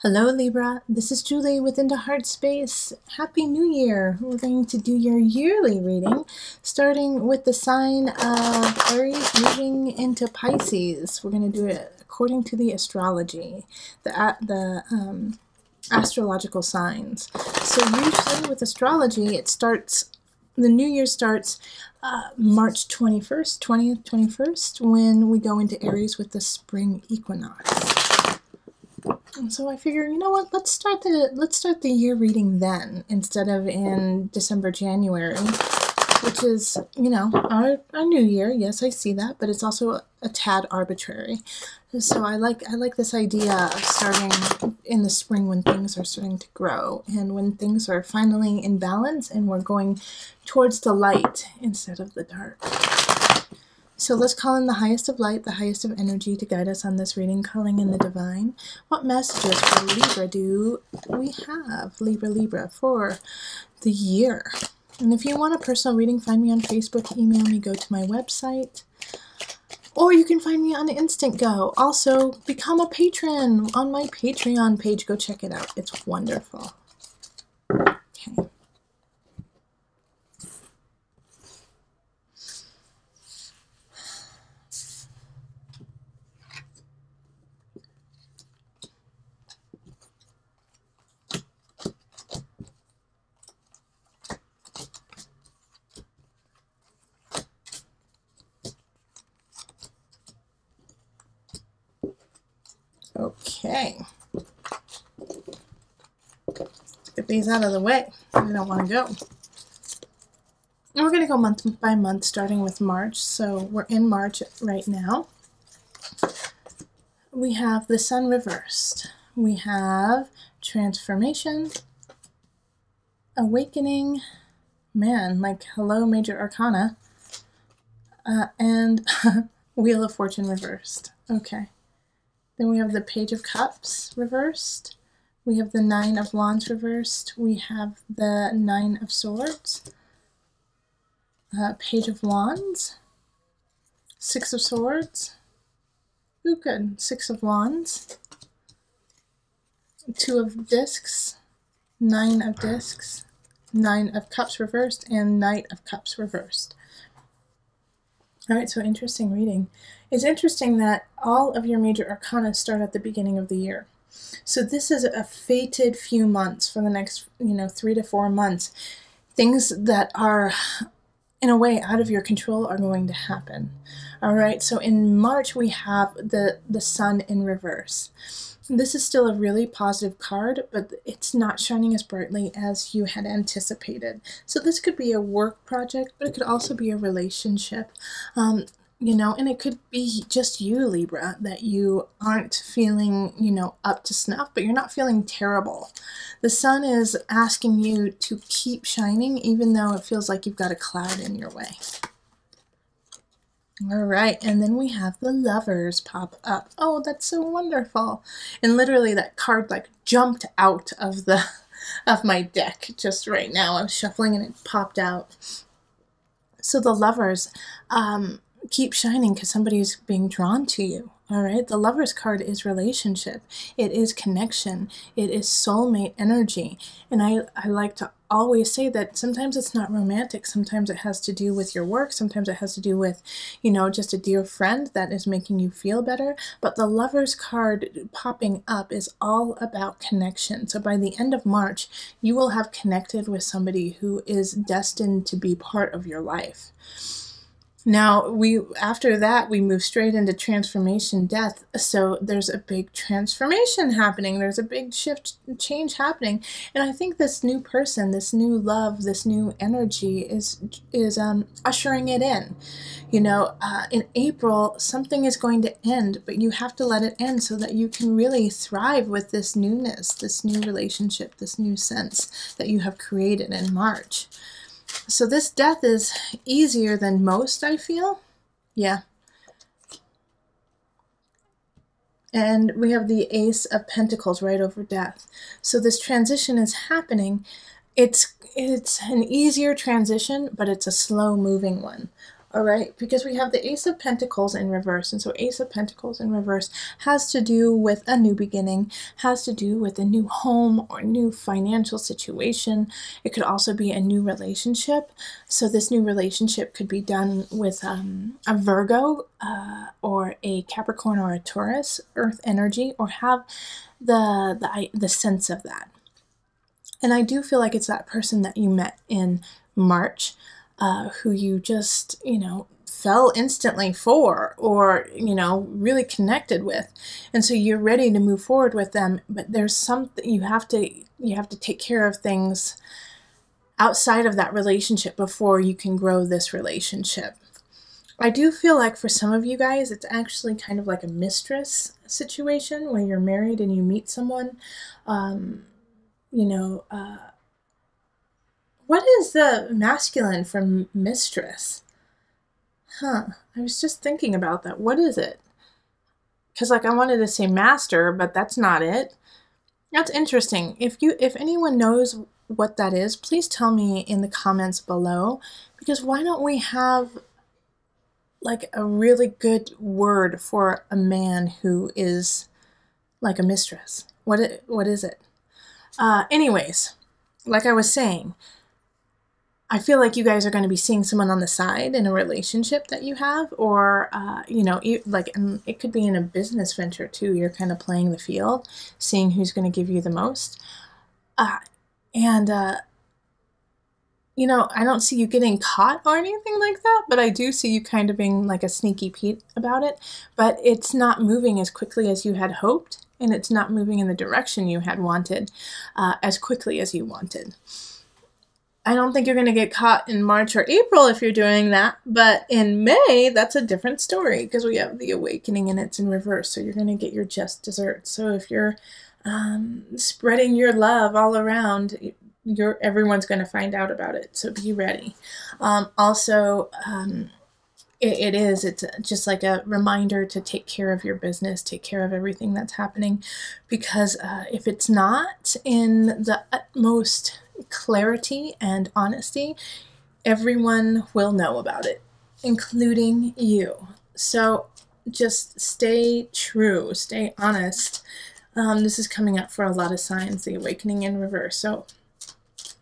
Hello Libra, this is Julie with Into Heartspace. Happy New Year! We're going to do your yearly reading, starting with the sign of Aries moving into Pisces. We're going to do it according to the astrology, the astrological signs. So usually with astrology, it starts, the new year starts March 21st, 20th, 21st, when we go into Aries with the spring equinox. And so I figure, you know what, let's start the year reading then, instead of in December, January, which is, you know, our new year. Yes, I see that, but it's also a tad arbitrary. So I like this idea of starting in the spring when things are starting to grow and when things are finally in balance and we're going towards the light instead of the dark. So let's call in the highest of light, the highest of energy to guide us on this reading, calling in the divine. What messages for Libra do we have, Libra, for the year? And if you want a personal reading, find me on Facebook, email me, go to my website, or you can find me on Instant Go. Also, become a patron on my Patreon page. Go check it out. It's wonderful. Okay. Okay, let's get these out of the way. I don't want to go. And we're going to go month by month, starting with March. So we're in March right now. We have the Sun reversed. We have transformation, awakening, man, like hello, major arcana, and Wheel of Fortune reversed. Okay. Then we have the Page of Cups reversed. We have the Nine of Wands reversed. We have the Nine of Swords. Page of Wands. Six of Swords. Ooh, good. Six of Wands. Two of Discs. Nine of Discs. Nine of Cups reversed. And Knight of Cups reversed. All right, so interesting reading. It's interesting that all of your major arcana start at the beginning of the year. So this is a fated few months for the next, 3 to 4 months. Things that are, in a way, out of your control are going to happen. All right, so in March, we have the Sun in reverse. This is still a really positive card, but it's not shining as brightly as you had anticipated. So this could be a work project, but it could also be a relationship, and it could be just you, Libra, that you aren't feeling, up to snuff, but you're not feeling terrible. The Sun is asking you to keep shining, even though it feels like you've got a cloud in your way. All right, and then we have the Lovers pop up. Oh, that's so wonderful. And literally that card like jumped out of my deck just right now. I was shuffling and it popped out. So the Lovers keep shining because somebody's being drawn to you. All right, the Lovers card is relationship. It is connection. It is soulmate energy. And I like to always say that sometimes it's not romantic. Sometimes it has to do with your work. Sometimes it has to do with, just a dear friend that is making you feel better. But the Lovers card popping up is all about connection. So by the end of March, you will have connected with somebody who is destined to be part of your life. Now, after that, we move straight into transformation, death. So there's a big transformation happening. There's a big change happening. And I think this new person, this new love, this new energy is ushering it in. In April, something is going to end, but you have to let it end so that you can really thrive with this newness, this new relationship, this new sense that you have created in March. So this death is easier than most, I feel. Yeah. And we have the Ace of Pentacles right over death. So this transition is happening. It's an easier transition, but it's a slow moving one. All right, because we have the Ace of Pentacles in reverse, and so Ace of Pentacles in reverse has to do with a new beginning, has to do with a new home or new financial situation. It could also be a new relationship. So this new relationship could be done with a Virgo or a Capricorn or a Taurus, Earth energy, or have the sense of that. And I do feel like it's that person that you met in March, who you just, fell instantly for, or, really connected with. And so you're ready to move forward with them, but there's something you have to take care of things outside of that relationship before you can grow this relationship. I do feel like for some of you guys, it's actually kind of like a mistress situation where you're married and you meet someone, what is the masculine from mistress? I was just thinking about that. What is it? Because I wanted to say master, but that's not it. That's interesting. If anyone knows what that is, please tell me in the comments below, because why don't we have like a really good word for a man who is like a mistress? What is it? Anyways, like I was saying, I feel like you guys are going to be seeing someone on the side in a relationship that you have, or, and it could be in a business venture too. You're kind of playing the field, seeing who's going to give you the most. I don't see you getting caught or anything like that, but I do see you kind of being like a sneaky Pete about it, but it's not moving as quickly as you had hoped, and it's not moving in the direction you had wanted as quickly as you wanted. I don't think you're going to get caught in March or April if you're doing that, but in May, that's a different story because we have the awakening and it's in reverse, so you're going to get your just desserts. So if you're spreading your love all around, everyone's going to find out about it, so be ready. It's just like a reminder to take care of your business, take care of everything that's happening, because if it's not in the utmost clarity and honesty, everyone will know about it, including you. So just stay true, stay honest. This is coming up for a lot of signs, the awakening in reverse. So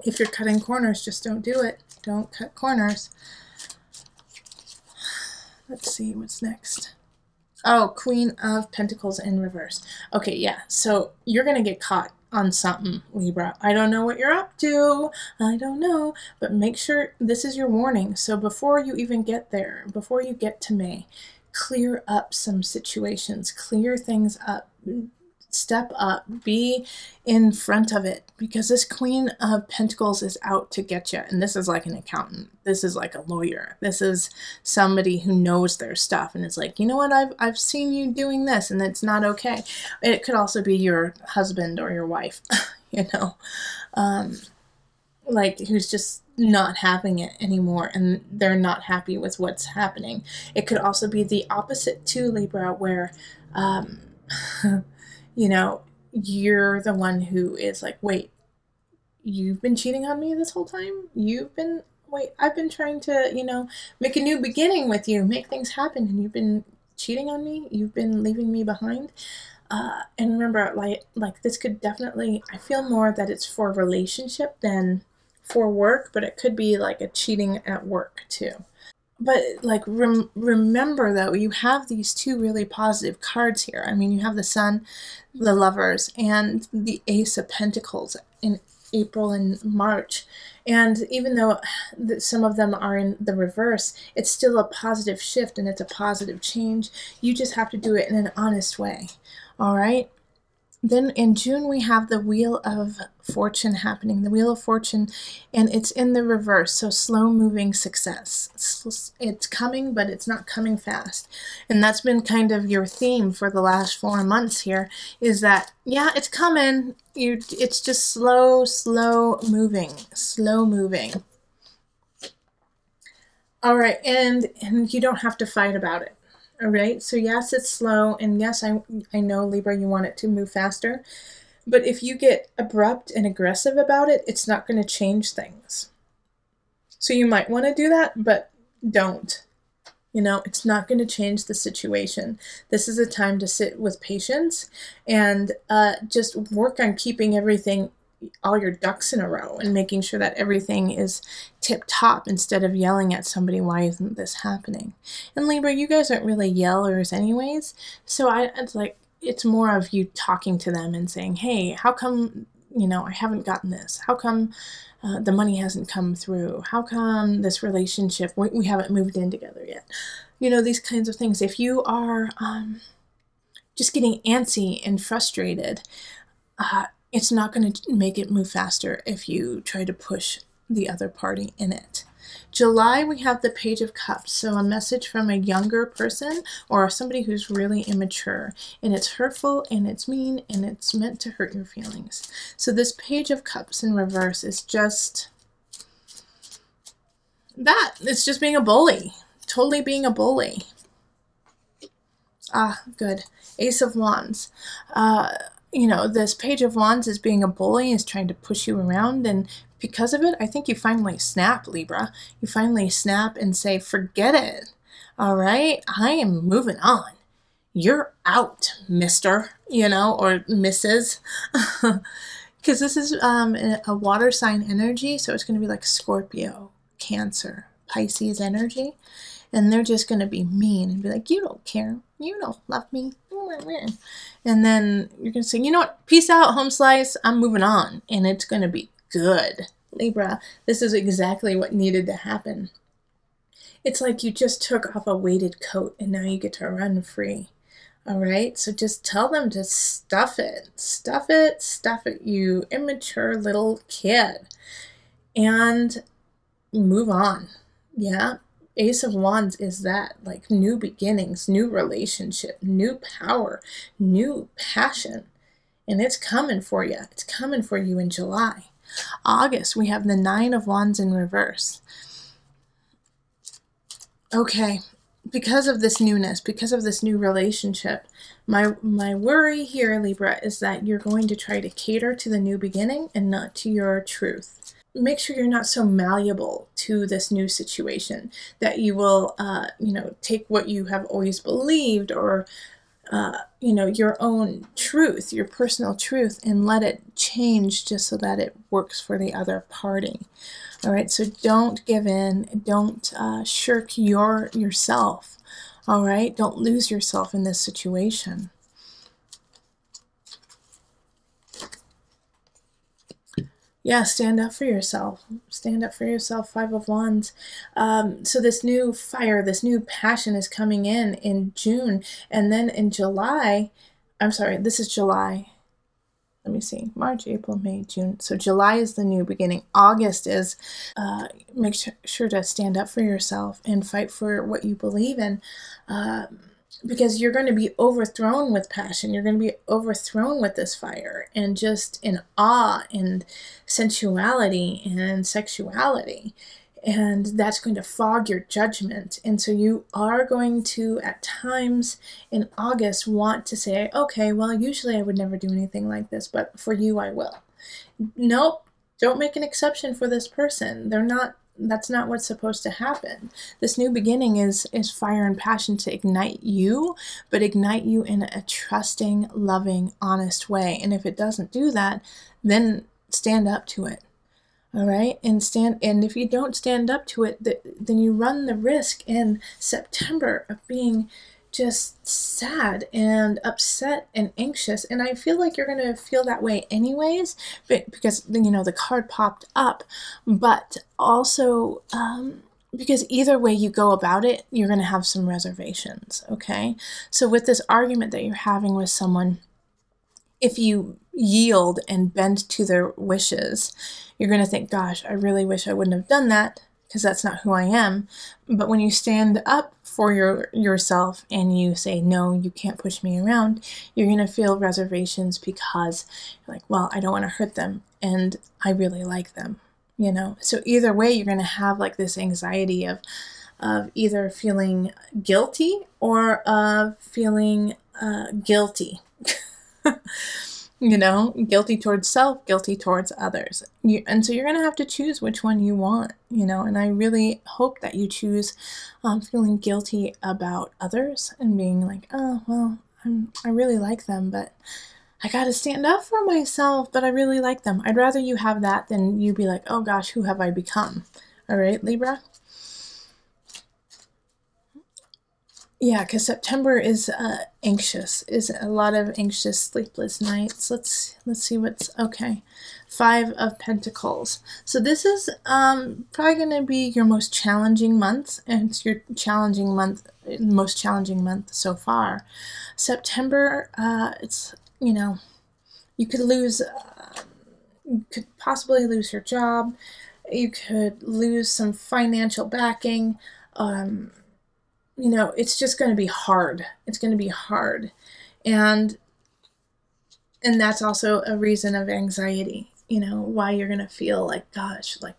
if you're cutting corners, just don't do it. Don't cut corners. Let's see what's next. Oh, Queen of Pentacles in reverse. Okay, yeah, so you're going to get caught on something, Libra. I don't know what you're up to. I don't know. But make sure this is your warning. So before you even get there, before you get to May, clear up some situations. Clear things up. Step up, be in front of it, because this Queen of Pentacles is out to get you. And this is like an accountant. This is like a lawyer. This is somebody who knows their stuff and is like, you know what, I've seen you doing this and it's not okay. It could also be your husband or your wife, like who's just not having it anymore and they're not happy with what's happening. It could also be the opposite too, Libra, where you're the one who is like, wait, you've been cheating on me this whole time? I've been trying to, make a new beginning with you, make things happen, and you've been cheating on me? You've been leaving me behind? And remember, like this could definitely, I feel more that it's for a relationship than for work, but it could be like a cheating at work too. But like remember though, you have these two really positive cards here. I mean, you have the Sun, the Lovers, and the Ace of Pentacles in April and March. And even though some of them are in the reverse, it's still a positive shift and it's a positive change. You just have to do it in an honest way. All right? Then in June, we have the Wheel of Fortune happening, the Wheel of Fortune, and it's in the reverse, so slow-moving success. It's coming, but it's not coming fast. And that's been kind of your theme for the last 4 months here, is that, yeah, it's coming. It's just slow moving. All right, and you don't have to fight about it. All right, so yes, it's slow, and yes, I know, Libra, you want it to move faster, but if you get abrupt and aggressive about it, it's not going to change things. So you might want to do that, but don't. You know, it's not going to change the situation. This is a time to sit with patience and just work on keeping everything, all your ducks in a row, and making sure that everything is tip top instead of yelling at somebody, why isn't this happening? And Libra, you guys aren't really yellers anyways, so it's more of you talking to them and saying, hey, how come, you know, I haven't gotten this? How come the money hasn't come through? How come this relationship, we haven't moved in together yet? You know, these kinds of things. If you are just getting antsy and frustrated, it's not going to make it move faster if you try to push the other party in it. July, we have the Page of Cups, so a message from a younger person or somebody who's really immature, and it's hurtful and it's mean and it's meant to hurt your feelings. So this Page of Cups in reverse is just that. It's just being a bully, totally being a bully. Ah, good. Ace of Wands. You know, this Page of Wands is being a bully, is trying to push you around, and because of it, I think you finally snap, Libra. You finally snap and say, forget it. All right, I am moving on. You're out, mister, you know, or Mrs. Because this is a water sign energy, so it's going to be like Scorpio, Cancer, Pisces energy. And they're just going to be mean and be like, you don't care. You don't love me. And then you're going to say, you know what? Peace out, home slice. I'm moving on. And it's going to be good. Libra, this is exactly what needed to happen. It's like you just took off a weighted coat and now you get to run free. All right? So just tell them to stuff it. Stuff it. Stuff it, you immature little kid. And move on. Yeah? Ace of Wands is that, like new beginnings, new relationship, new power, new passion. And it's coming for you. It's coming for you in July. August, we have the Nine of Wands in reverse. Okay, because of this newness, because of this new relationship, my worry here, Libra, is that you're going to try to cater to the new beginning and not to your truth. Make sure you're not so malleable to this new situation that you will, you know, take what you have always believed or, you know, your own truth, your personal truth, and let it change just so that it works for the other party. All right, so don't give in. Don't shirk yourself. All right, don't lose yourself in this situation. Yeah, stand up for yourself. Stand up for yourself, Five of Wands. So this new fire, this new passion is coming in June. And then in July, I'm sorry, this is July. Let me see, March, April, May, June. So July is the new beginning. August is, make sure to stand up for yourself and fight for what you believe in. Because you're going to be overthrown with passion. You're going to be overthrown with this fire and just in awe and sensuality and sexuality. And that's going to fog your judgment. And so you are going to, at times in August, want to say, okay, well, usually I would never do anything like this, but for you, I will. Nope, don't make an exception for this person. That's not what's supposed to happen. This new beginning is fire and passion to ignite you, but ignite you in a trusting, loving, honest way. And if it doesn't do that, then stand up to it. All right? And if you don't stand up to it, then you run the risk in September of being just sad and upset and anxious. And I feel like you're going to feel that way anyways, because, you know, the card popped up, but also because either way you go about it, you're going to have some reservations, okay? So with this argument that you're having with someone, if you yield and bend to their wishes, you're going to think, gosh, I really wish I wouldn't have done that, because that's not who I am. But when you stand up for yourself and you say, no, you can't push me around, you're going to feel reservations because you're like, well, I don't want to hurt them and I really like them, you know? So either way, you're going to have like this anxiety of, of either feeling guilty or of feeling guilty. You know, guilty towards self, guilty towards others. And so you're going to have to choose which one you want, you know, and I really hope that you choose feeling guilty about others and being like, oh, well, I really like them, but I got to stand up for myself, but I really like them. I'd rather you have that than you be like, oh gosh, who have I become? All right, Libra? Yeah, because September is anxious, is a lot of anxious, sleepless nights. Let's see what's, okay. 5 of Pentacles. So this is probably going to be your most challenging month, and it's your most challenging month so far. September, it's, you know, you could possibly lose your job. You could lose some financial backing. You know, it's just going to be hard. It's going to be hard. And that's also a reason of anxiety, you know, why you're going to feel like, gosh, like,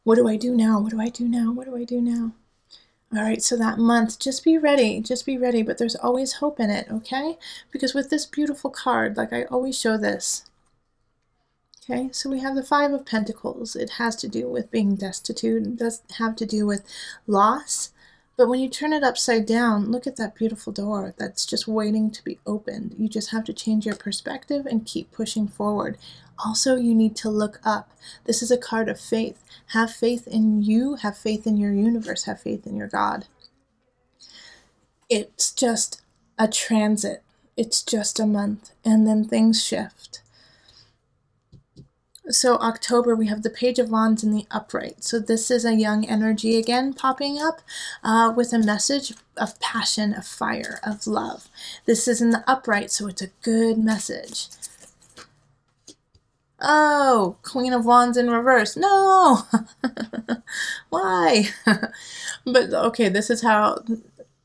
what do I do now? What do I do now? What do I do now? All right, so that month, just be ready, but there's always hope in it, okay? Because with this beautiful card, like I always show this, okay? So we have the 5 of Pentacles. It has to do with being destitute. It does have to do with loss. But when you turn it upside down, look at that beautiful door that's just waiting to be opened. You just have to change your perspective and keep pushing forward. Also, you need to look up. This is a card of faith. Have faith in you, have faith in your universe, have faith in your God. It's just a transit. It's just a month, and then things shift. So October, we have the Page of Wands in the upright. So this is a young energy again popping up with a message of passion, of fire, of love. This is in the upright, so it's a good message. Oh, Queen of Wands in reverse. No! Why? But okay, this is how...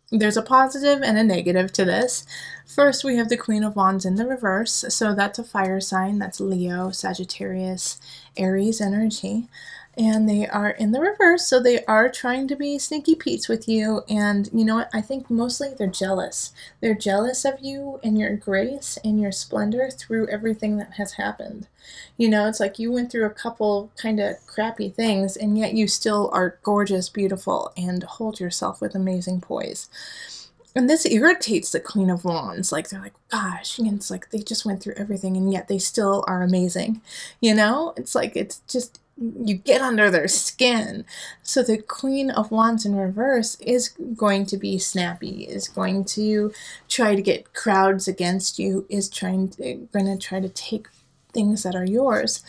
There's a positive and a negative to this. First, we have the Queen of Wands in the reverse. So that's a fire sign. That's Leo, Sagittarius, Aries energy. And they are in the reverse, so they are trying to be sneaky Pete's with you. And you know what? I think mostly they're jealous. They're jealous of you and your grace and your splendor through everything that has happened. You know, it's like you went through a couple kind of crappy things, and yet you still are gorgeous, beautiful, and hold yourself with amazing poise. And this irritates the Queen of Wands. Like, they're like, gosh, and it's like they just went through everything, and yet they still are amazing. You know? It's like, it's just... you get under their skin. So the Queen of Wands in reverse is going to be snappy, is going to try to get crowds against you, is going to try to take things that are yours.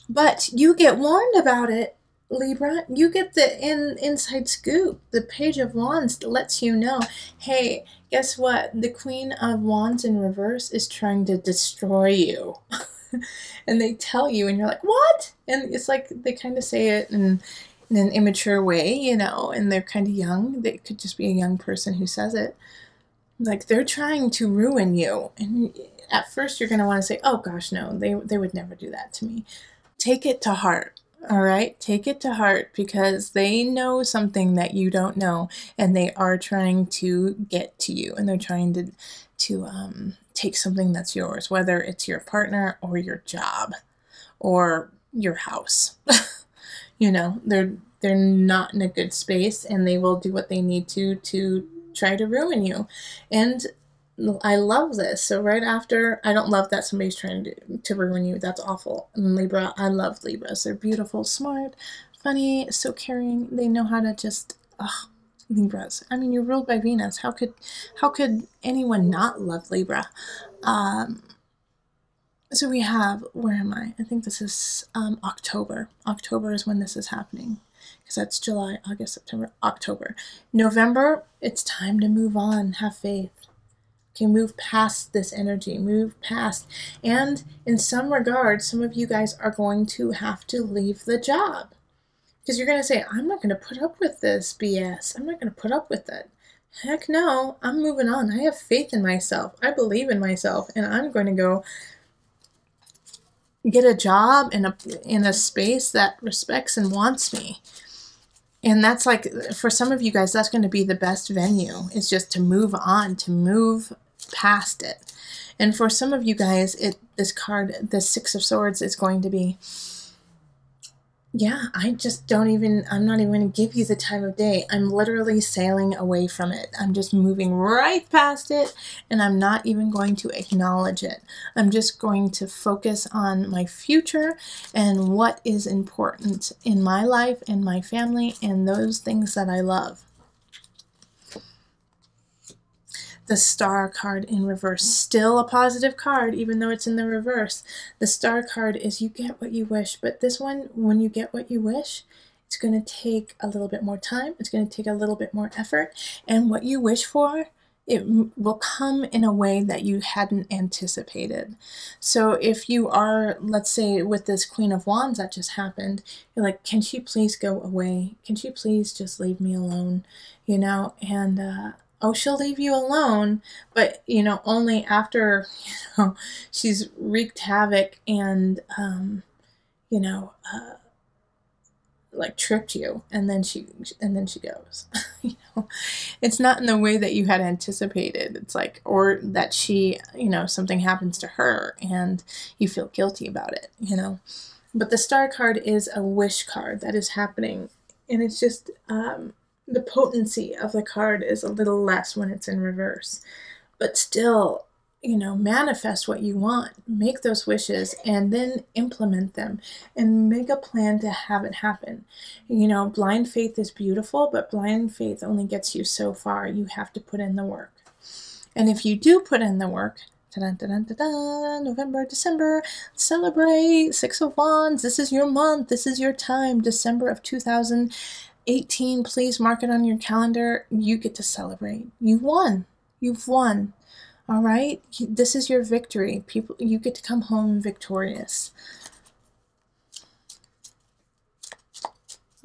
But you get warned about it, Libra. You get the inside scoop. The Page of Wands lets you know, hey, guess what? The Queen of Wands in reverse is trying to destroy you. And they tell you, and you're like, what? And it's like they kind of say it in an immature way, you know, and they're kind of young. They could just be a young person who says it. Like, they're trying to ruin you. And at first you're going to want to say, oh gosh, no, they would never do that to me. Take it to heart. All right, take it to heart, because they know something that you don't know, and they are trying to get to you, and they're trying to take something that's yours, whether it's your partner or your job or your house. You know, they're not in a good space, and they will do what they need to try to ruin you. And I love this. So right after, I don't love that somebody's trying to ruin you. That's awful. And Libra, I love Libras. They're beautiful, smart, funny, so caring. They know how to just, Libras. I mean, you're ruled by Venus. How could anyone not love Libra? So we have, where am I? I think this is October. October is when this is happening, because that's July, August, September, October. November, it's time to move on. Have faith. Okay, move past this energy, move past. And in some regards, some of you guys are going to have to leave the job. Because you're going to say, I'm not going to put up with this BS. I'm not going to put up with it. Heck no, I'm moving on. I have faith in myself. I believe in myself. And I'm going to go get a job in a space that respects and wants me. And that's like, for some of you guys, that's going to be the best venue, is just to move on, to move past it. And for some of you guys, this card, the Six of Swords, is going to be, yeah, I'm not even going to give you the time of day. I'm literally sailing away from it. I'm just moving right past it, and I'm not even going to acknowledge it. I'm just going to focus on my future and what is important in my life and my family and those things that I love. The Star card in reverse, still a positive card, even though it's in the reverse. The Star card is you get what you wish, but this one, when you get what you wish, it's going to take a little bit more time. It's going to take a little bit more effort. And what you wish for, it will come in a way that you hadn't anticipated. So if you are, let's say with this Queen of Wands that just happened, you're like, can she please go away? Can she please just leave me alone? You know, and oh, she'll leave you alone, but, you know, only after, you know, she's wreaked havoc and, you know, like tripped you, and then she goes. You know, it's not in the way that you had anticipated. It's like, or that she, you know, something happens to her and you feel guilty about it, you know. But the Star card is a wish card that is happening, and it's just, the potency of the card is a little less when it's in reverse, but still, you know, manifest what you want, make those wishes, and then implement them and make a plan to have it happen. You know, blind faith is beautiful, but blind faith only gets you so far. You have to put in the work. And if you do put in the work, November, December, celebrate, Six of Wands, this is your month, this is your time, December of 2018, please mark it on your calendar. You get to celebrate. You won. You've won. All right? This is your victory. People, you get to come home victorious.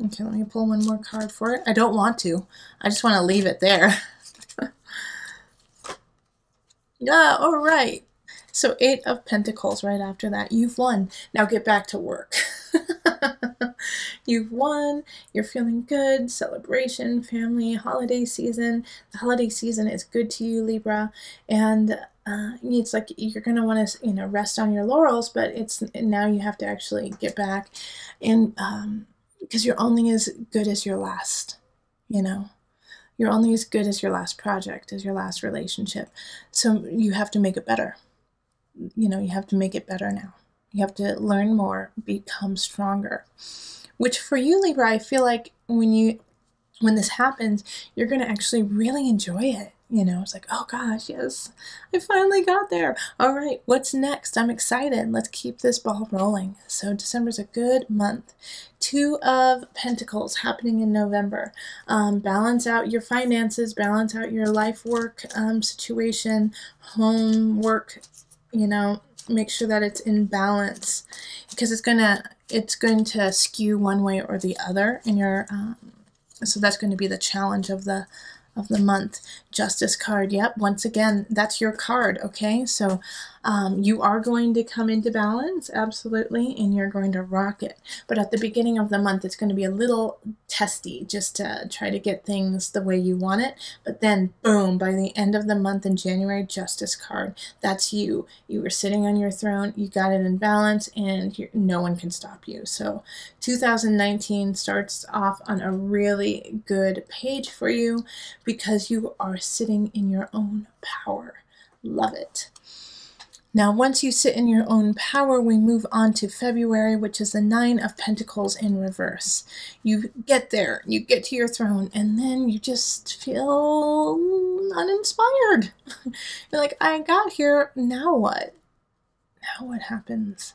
Okay, let me pull one more card for it. I don't want to. I just want to leave it there. Yeah, all right. So 8 of Pentacles right after that. You've won. Now get back to work. You've won. You're feeling good. Celebration, family, holiday season. The holiday season is good to you, Libra. And it's like you're going to want to, you know, rest on your laurels, but it's now you have to actually get back. And because you're only as good as your last, you know. You're only as good as your last project, as your last relationship. So you have to make it better. You know, you have to make it better now. You have to learn more, become stronger. Which for you, Libra, I feel like when this happens, you're going to actually really enjoy it. You know, it's like, oh gosh, yes, I finally got there. All right, what's next? I'm excited. Let's keep this ball rolling. So December's a good month. 2 of Pentacles happening in November. Balance out your finances, balance out your life work situation, home work, you know, make sure that it's in balance, because it's going to skew one way or the other in your so that's going to be the challenge of the month. Justice card. Yep, once again, that's your card. Okay, so you are going to come into balance, absolutely, and you're going to rock it. But at the beginning of the month, it's going to be a little testy, just to try to get things the way you want it. But then, boom, by the end of the month in January, Justice card. That's you. You were sitting on your throne, you got it in balance, and no one can stop you. So 2019 starts off on a really good page for you, because you are sitting in your own power. Love it. Now, once you sit in your own power, we move on to February, which is the 9 of Pentacles in reverse. You get there, you get to your throne, and then you just feel uninspired. You're like, I got here, now what? Now what happens?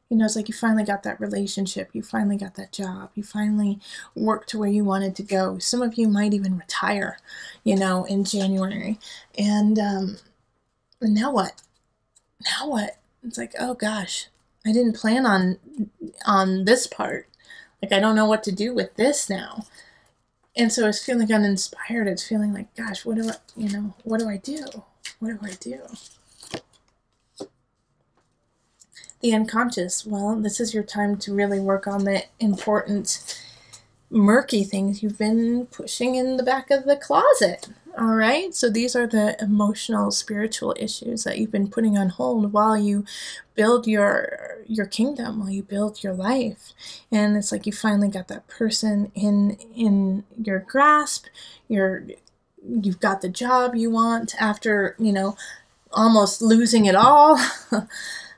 You know, it's like you finally got that relationship, you finally got that job, you finally worked to where you wanted to go. Some of you might even retire, you know, in January. And now what? Now what? It's like, oh gosh, I didn't plan on this part. Like, I don't know what to do with this now. And so it's feeling uninspired. It's feeling like, gosh, what do I do? What do I do? The unconscious. Well, this is your time to really work on the important murky things you've been pushing in the back of the closet. All right, so these are the emotional, spiritual issues that you've been putting on hold while you build your kingdom, while you build your life. And it's like you finally got that person in your grasp. You've got the job you want after, you know, almost losing it all.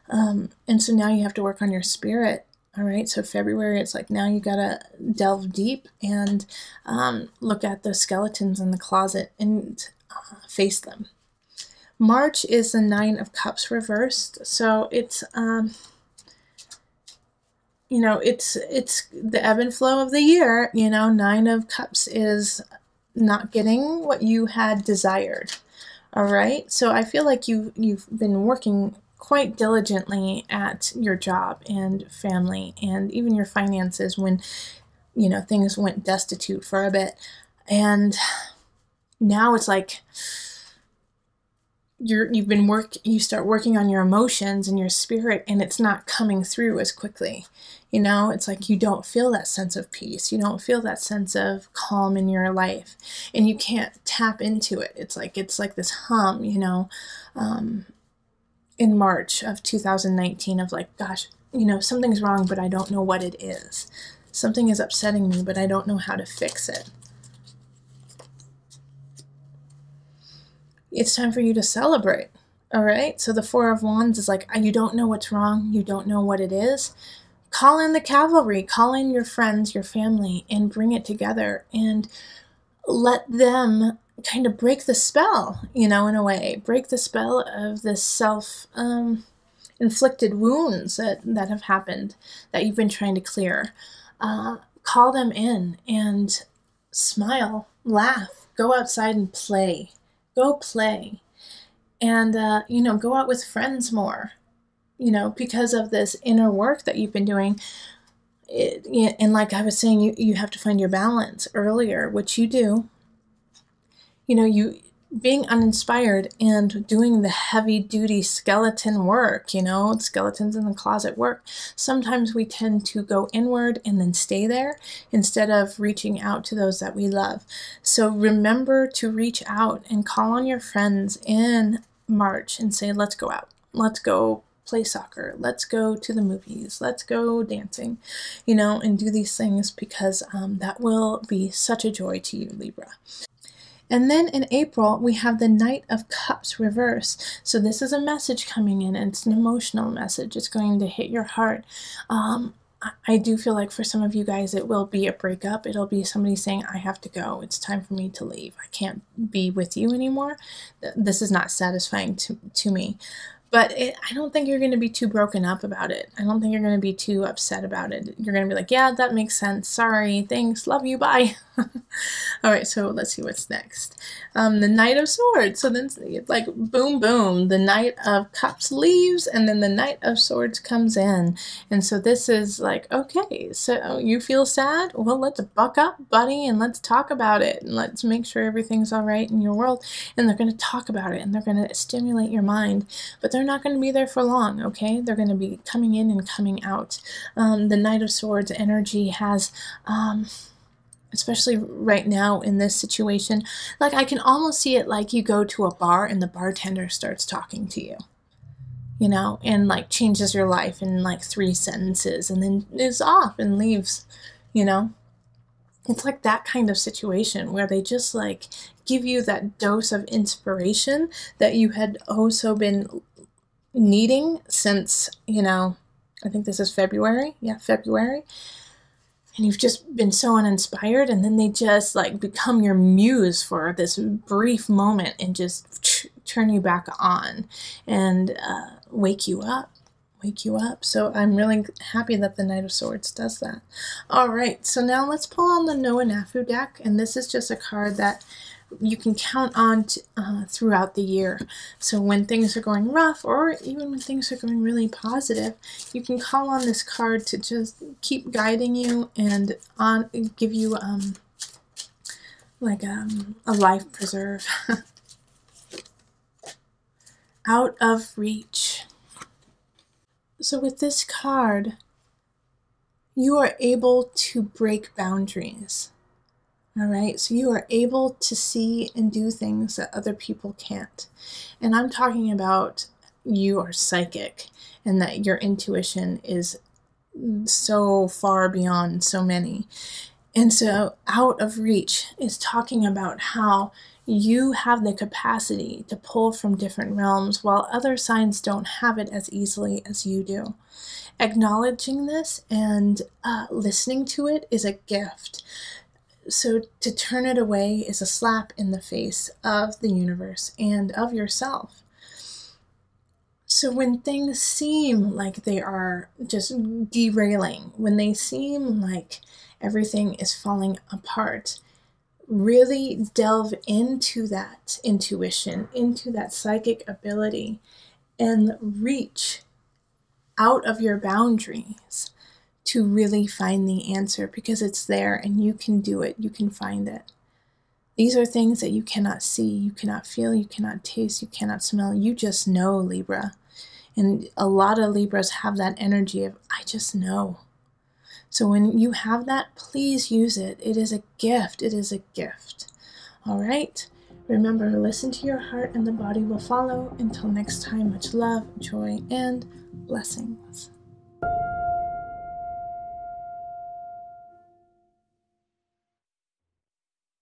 And so now you have to work on your spirit. All right, so February, it's like now you gotta delve deep and look at the skeletons in the closet and face them. March is the Nine of Cups reversed, so it's you know, it's the ebb and flow of the year. You know, Nine of Cups is not getting what you had desired. All right, so I feel like you've been working quite diligently at your job and family and even your finances when, you know, things went destitute for a bit. And now it's like you start working on your emotions and your spirit, and it's not coming through as quickly. You know, it's like you don't feel that sense of peace. You don't feel that sense of calm in your life, and you can't tap into it. It's like this hum, you know, in March of 2019 of like, gosh, you know, something's wrong, but I don't know what it is. Something is upsetting me, but I don't know how to fix it. It's time for you to celebrate. All right, so the Four of Wands is like, you don't know what's wrong, you don't know what it is. Call in the cavalry, call in your friends, your family, and bring it together and let them kind of break the spell, you know, in a way. Break the spell of this self-inflicted wounds that have happened, that you've been trying to clear. Call them in and smile, laugh, go outside and play. Go play. And, you know, go out with friends more, you know, because of this inner work that you've been doing. And like I was saying, you have to find your balance earlier, which you do. You know, you being uninspired and doing the heavy-duty skeleton work, you know, skeletons in the closet work. Sometimes we tend to go inward and then stay there instead of reaching out to those that we love. So remember to reach out and call on your friends in March and say, let's go out. Let's go play soccer. Let's go to the movies. Let's go dancing, you know, and do these things because that will be such a joy to you, Libra. And then in April, we have the Knight of Cups reverse. So this is a message coming in, and it's an emotional message. It's going to hit your heart. I do feel like for some of you guys, it will be a breakup. It'll be somebody saying, I have to go. It's time for me to leave. I can't be with you anymore. This is not satisfying to me. But I don't think you're going to be too broken up about it. I don't think you're going to be too upset about it. You're going to be like, yeah, that makes sense. Sorry, thanks, love you, bye. All right, so let's see what's next. The Knight of Swords. So then, like, boom, boom. The Knight of Cups leaves, and then the Knight of Swords comes in. And so this is like, okay, so you feel sad? Well, let's buck up, buddy, and let's talk about it. And let's make sure everything's all right in your world. And they're going to talk about it, and they're going to stimulate your mind. But they're not going to be there for long, okay? They're going to be coming in and coming out. The Knight of Swords energy has... especially right now in this situation, like I can almost see it like you go to a bar and the bartender starts talking to you, you know, and like changes your life in like 3 sentences and then is off and leaves, you know. It's like that kind of situation where they just like give you that dose of inspiration that you had also been needing since, you know, I think this is February. Yeah, February. And you've just been so uninspired, and then they just like become your muse for this brief moment and just turn you back on and wake you up. So I'm really happy that the Knight of Swords does that. All right, so now let's pull on the Knafo deck, and this is just a card that you can count on throughout the year. So when things are going rough, or even when things are going really positive, you can call on this card to just keep guiding you and give you like a life preserve. Out of reach. So with this card, you are able to break boundaries. All right, so you are able to see and do things that other people can't. And I'm talking about you are psychic and that your intuition is so far beyond so many. And so out of reach is talking about how you have the capacity to pull from different realms while other signs don't have it as easily as you do. Acknowledging this and listening to it is a gift. So to turn it away is a slap in the face of the universe and of yourself. So when things seem like they are just derailing, when they seem like everything is falling apart, really delve into that intuition, into that psychic ability, and reach out of your boundaries to really find the answer, because it's there and you can do it, you can find it. These are things that you cannot see, you cannot feel, you cannot taste, you cannot smell. You just know, Libra. And a lot of Libras have that energy of, I just know. So when you have that, please use it. It is a gift. It is a gift. All right? Remember, listen to your heart and the body will follow. Until next time, much love, joy, and blessings.